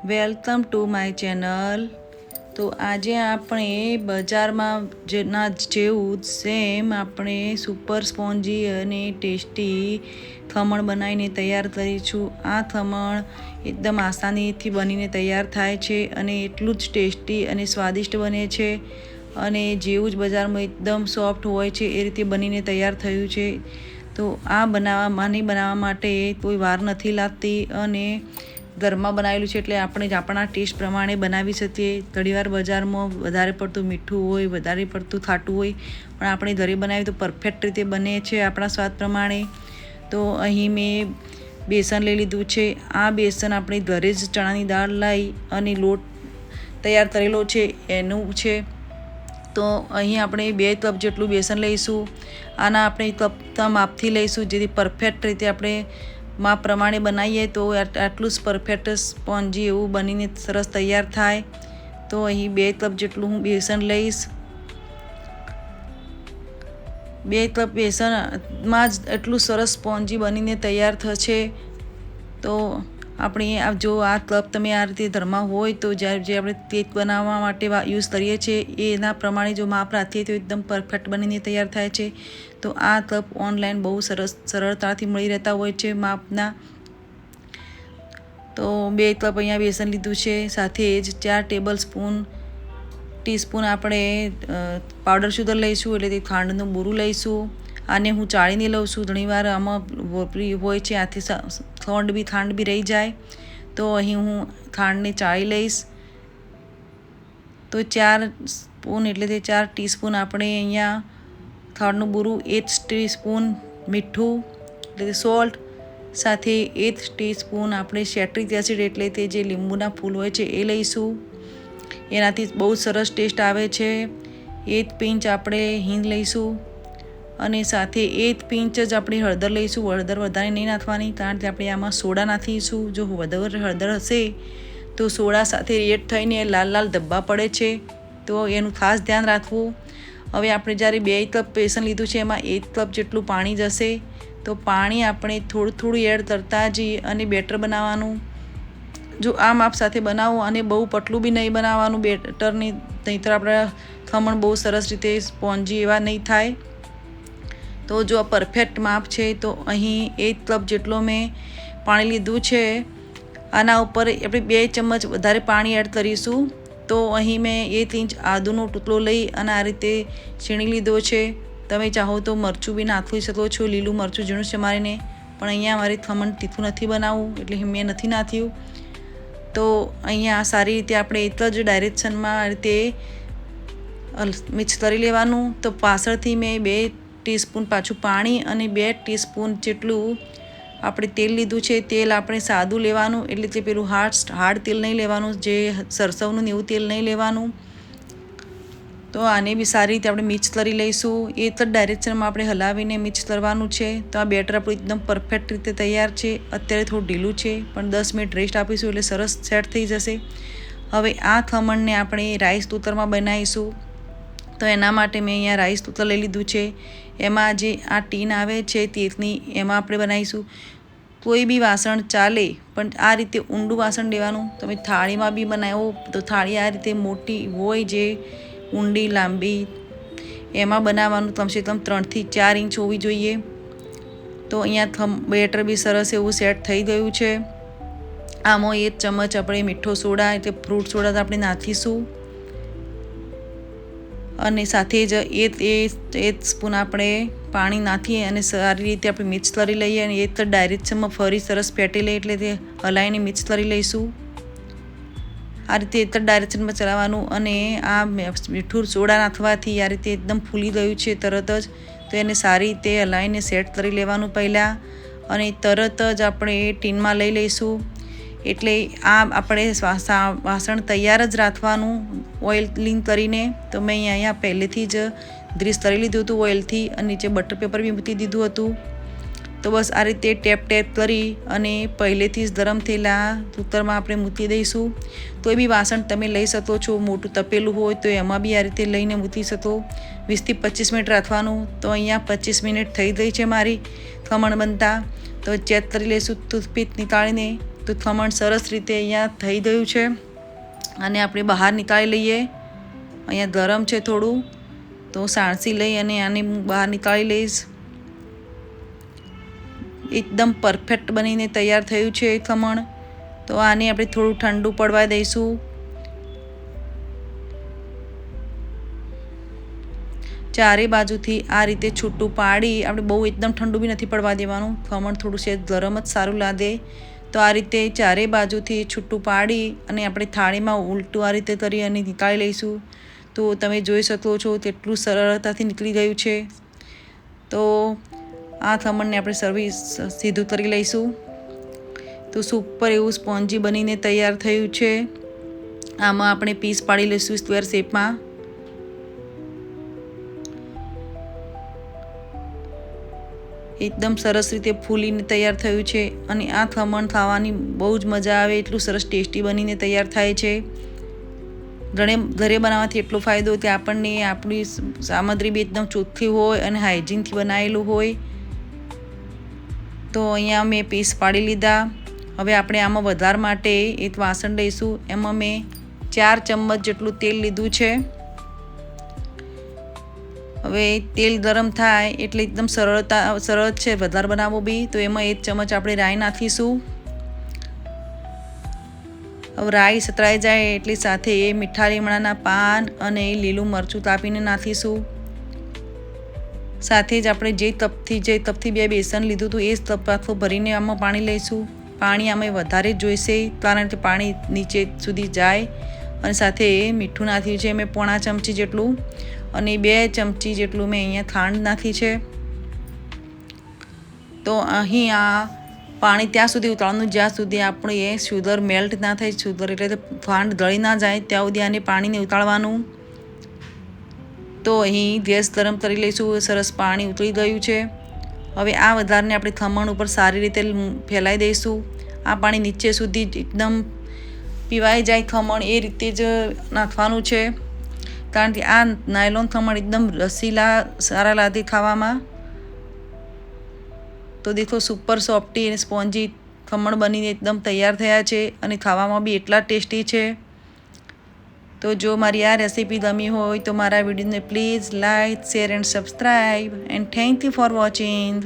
Welcome to my channel. તો આજે આપણે બજારમાં જેવું સેમ આપણે સુપર સ્પોન્જી અને ટેસ્ટી ખમણ બનાવીને તૈયાર કરીશું। આ ખમણ એકદમ આસાનીથી બનીને તૈયાર થાય છે અને એટલું જ ટેસ્ટી અને સ્વાદિષ્ટ બને છે અને જેવું જ બજારમાં એકદમ સોફ્ટ હોય છે એ રીતે બનીને તૈયાર થયું છે। તો આ બનાવવા માટે કોઈ વાર નથી લાગતી અને ઘરમાં બનાવેલું છે એટલે આપણે આપણા ટેસ્ટ પ્રમાણે બનાવી શકીએ। ઘણીવાર બજારમાં વધારે પડતું મીઠું હોય, વધારે પડતું ખાટું હોય, પણ આપણે ઘરે બનાવીએ તો પરફેક્ટ રીતે બને છે આપણા સ્વાદ પ્રમાણે। તો અહીં મેં બેસન લઈ લીધું છે। આ બેસન આપણે ઘરે જ ચણાની દાળ લઈ અને લોટ તૈયાર કરેલો છે એનું છે। તો અહીં આપણે 2 કપ જેટલું બેસન લઈશું। આના આપણે કપના માપથી લઈશું, જેથી પરફેક્ટ રીતે આપણે માપ પ્રમાણે બનાવીએ તો આટલું જ પરફેક્ટ સ્પોન્જી એવું બનીને સરસ તૈયાર થાય। તો અહીં 2 કપ જેટલું હું બેસન લઈશ। 2 કપ બેસનમાં જ એટલું સરસ સ્પોન્જી બનીને તૈયાર થશે। તો આપણે જો આ કપ તમે આ રીતે ઘરમાં હોય તો જે આપણે કેક બનાવવા માટે યુઝ કરીએ છીએ એના પ્રમાણે જો માપ રાખીએ તો એકદમ પરફેક્ટ બનીને તૈયાર થાય છે। તો આ કપ ઓનલાઈન બહુ સરળતાથી મળી રહેતા હોય છે માપના। તો 2 કપ અહીંયા બેસન લીધું છે, સાથે જ 4 ટીસ્પૂન આપણે પાવડર શુગર લઈશું, એટલે તે ખાંડનું બૂરું લઈશું। આને હું ચાળીને લઉં છું, ઘણીવાર આમાં હોય છે આથી ખાંડ બી રહી જાય, તો અહીં હું ખાંડને ચાળી લઈશ। તો 4 સ્પૂન એટલે તે 4 ટીસ્પૂન આપણે અહીંયા ખાંડનું બૂરું, 1 ટીસ્પૂન મીઠું એટલે કે સોલ્ટ, સાથે 1 ટીસ્પૂન આપણે સિટ્રિક એસિડ એટલે તે જે લીંબુના ફૂલ હોય છે એ લઈશું, એનાથી બહુ સરસ ટેસ્ટ આવે છે। 1 પિંચ આપણે હિંગ લઈશું અને સાથે 1 પિંચ જ આપણે હળદર લઈશું। હળદર વધારે નહીં નાખવાની, કારણ કે આપણે આમાં સોડા નાખીશું। જો વધારે હળદર હશે તો સોડા સાથે એડ થઈને લાલ ધબ્બા પડે છે, તો એનું ખાસ ધ્યાન રાખવું। હવે આપણે જ્યારે 2 કપ બેસન લીધું છે એમાં 1 કપ જેટલું પાણી જશે, તો પાણી આપણે થોડું એડ કરતા જઈએ અને બેટર બનાવવાનું। જો આ માપ સાથે બનાવો અને બહુ પતલું બી નહીં બનાવવાનું બેટરની, નહીંતર આપણા ખમણ બહુ સરસ રીતે સ્પોન્જી એવા નહીં થાય। તો જો આ પરફેક્ટ માપ છે, તો અહીં 1 કપ જેટલો મેં પાણી લીધું છે। આના ઉપર આપણે 2 ચમચ વધારે પાણી એડ કરીશું। તો અહીં મેં 1 ઇંચ આદુનો ટુકડો લઈ અને આ રીતે છીણી લીધો છે। તમે ચાહો તો મરચું બી નાખી શકો છો, લીલું મરચું ઝીણું સમારીને, પણ અહીંયા મારે ખમણ તીખું નથી બનાવવું એટલે મેં નથી નાખ્યું। તો અહીંયા સારી રીતે આપણે એક જ ડાયરેક્શનમાં આ રીતે મિક્સ કરી લેવાનું। તો પાછળથી મેં 2 ટીસ્પૂન પાછું પાણી અને 2 ટીસ્પૂન જેટલું આપણે તેલ લીધું છે। તેલ આપણે સાદું લેવાનું, એટલે કે પેલું હાર્ડ તેલ નહીં લેવાનું, જે સરસવનું ને એવું તેલ નહીં લેવાનું। તો આને બી સારી રીતે આપણે મિક્સ કરી લઈશું। એક જ ડાયરેક્શનમાં આપણે હલાવીને મિક્સ કરવાનું છે। તો આ બેટર આપણું એકદમ પરફેક્ટ રીતે તૈયાર છે। અત્યારે થોડું ઢીલું છે, પણ 10 મિનિટ રેસ્ટ આપીશું એટલે સરસ સેટ થઈ જશે। હવે આ ખમણને આપણે રાઈસ કુકરમાં બનાવીશું। તો એના માટે મેં અહીંયા રાઈસ કુકર લઈ લીધું છે। એમાં જે આ ટીન આવે છે તેલની, એમાં આપણે બનાવીશું। કોઈ બી વાસણ ચાલે, પણ આ રીતે ઊંડું વાસણ લેવાનું। તમે થાળીમાં બી બનાવો તો થાળી આ રીતે મોટી હોય, જે ઊંડી લાંબી, એમાં બનાવવાનું। કમસે કમ 3 થી 4 ઇંચ હોવી જોઈએ। તો અહીંયા બેટર બી સરસ એવું સેટ થઈ ગયું છે। આમાં 1 ચમચ આપણે મીઠો સોડા એટલે ફ્રૂટ સોડા આપણે નાખીશું, અને સાથે જ 1 સ્પૂન આપણે પાણી નાખીએ અને સારી રીતે આપણે મિક્સ કરી લઈએ, અને એક ડાયરેક્શનમાં ફરી સરસ ફેટી લઈએ, એટલે તે હલાવીને મિક્સ કરી લઈશું। આ રીતે એક ડાયરેક્શનમાં ચલાવવાનું, અને આ મીઠું સોડા નાખવાથી આ રીતે એકદમ ફૂલી ગયું છે તરત જ। તો એને સારી રીતે હલાવીને સેટ કરી લેવાનું પહેલાં, અને તરત જ આપણે ટીનમાં લઈ લઈશું। એટલે આ આપણે વાસણ તૈયાર જ રાખવાનું ઓઇલિંગ કરીને। તો મેં અહીંયા પહેલેથી જ ગ્રીસ કરી લીધું હતું ઓઇલથી, અને નીચે બટર પેપર બી મૂકી દીધું હતું। તો બસ આ રીતે ટેપ કરી અને પહેલેથી જ ગરમ થયેલા કુકરમાં આપણે મૂકી દઈશું। કોઈ બી વાસણ તમે લઈ શકો છો, મોટું તપેલું હોય તો એમાં બી આ રીતે લઈને મૂકી શકો। 20 થી 25 મિનિટ રાખવાનું। તો અહીંયા 25 મિનિટ થઈ ગઈ છે મારી ખમણ બનતા। તો ચેક કરી લઈશું ટૂથપીક નીકાળીને। તો ખમણ સરસ રીતે અહીંયા થઈ ગયું છે અને આપણે બહાર નીકાળી લઈએ. અહીંયા ગરમ છે થોડું, તો સાણસી લઈ અને આને બહાર નીકાળી લઈશ. એકદમ પરફેક્ટ બનીને તૈયાર થયું છે ખમણ. તો આને આપણે થોડું ઠંડુ પડવા દઈશું. ચારે બાજુથી આ રીતે છૂટું પાડી, આપણે બહુ એકદમ ઠંડુ બી નથી પડવા દેવાનું. ખમણ થોડું છે ગરમ જ સારું લાગે. તો આ રીતે ચારે બાજુથી છૂટું પાડી અને આપણે થાળીમાં ઉલટું આ રીતે કરી અને નીકાળી લઈશું. તો તમે જોઈ શકો છો તેટલું સરળતાથી નીકળી ગયું છે. તો આ ખમણને આપણે સીધું કરી લઈશું. તો સુપર એવું સ્પોન્જી બનીને તૈયાર થયું છે. આમાં આપણે પીસ પાડી લઈશું સ્ક્વેર શેપમાં. એકદમ સરસ રીતે ફૂલીને તૈયાર થયું છે અને આ ખમણ ખાવાની બહુ જ મજા આવે, એટલું સરસ ટેસ્ટી બનીને તૈયાર થાય છે. ઘરે બનાવવાથી એટલો ફાયદો કે આપણને આપણી સામગ્રી બી એકદમ ચોખ્ખી હોય અને હાઇજીનથી બનાવેલું હોય. તો અહીંયા મેં પીસ પાડી લીધા. હવે આપણે આમાં વધાર માટે એક વાસણ લઈશું. એમાં મેં 4 ચમચ જેટલું તેલ લીધું છે. હવે તેલ ગરમ થાય એટલે એકદમ સરળ છે વધારે બનાવવો બી. તો એમાં 1 ચમચ આપણે રાઈ નાખીશું. હવે રાઈ સતરાઈ જાય એટલે સાથે મીઠા લીમડાના પાન અને લીલું મરચું કાપીને નાખીશું. સાથે જ આપણે જે તપથી 2 બેસન લીધું હતું એ જ તપ આખું ભરીને આમાં પાણી લઈશું. પાણી આમાં વધારે જ જોઈશે કારણ કે પાણી નીચે સુધી જાય. અને સાથે મીઠું નાખ્યું છે મેં 1.5 ચમચી જેટલું અને 2 ચમચી જેટલું મેં અહીંયા ખાંડ નાખી છે. તો અહીં આ પાણી ત્યાં સુધી ઉતારવાનું જ્યાં સુધી આપણે એ શુગર મેલ્ટ ના થાય. શુગર એટલે ખાંડ ગળી ના જાય ત્યાં સુધી આને પાણીને ઉતારવાનું. તો અહીં ગેસ ગરમ કરી લઈશું. સરસ પાણી ઉતરી ગયું છે. હવે આ વધારને આપણે ખમણ ઉપર સારી રીતે ફેલાઈ દઈશું. આ પાણી નીચે સુધી એકદમ પીવાઈ જાય ખમણ એ રીતે જ નાખવાનું છે કારણ કે આ નાયલોન ખમણ એકદમ રસીલા સારા લાગે ખાવામાં. તો દેખો સુપર સોફ્ટી અને સ્પોન્જી ખમણ બનીને એકદમ તૈયાર થયા છે અને ખાવામાં બી એટલા ટેસ્ટી છે. તો જો મારી આ રેસીપી ગમી હોય તો મારા વિડીયોને please like, share and subscribe and thank you for watching.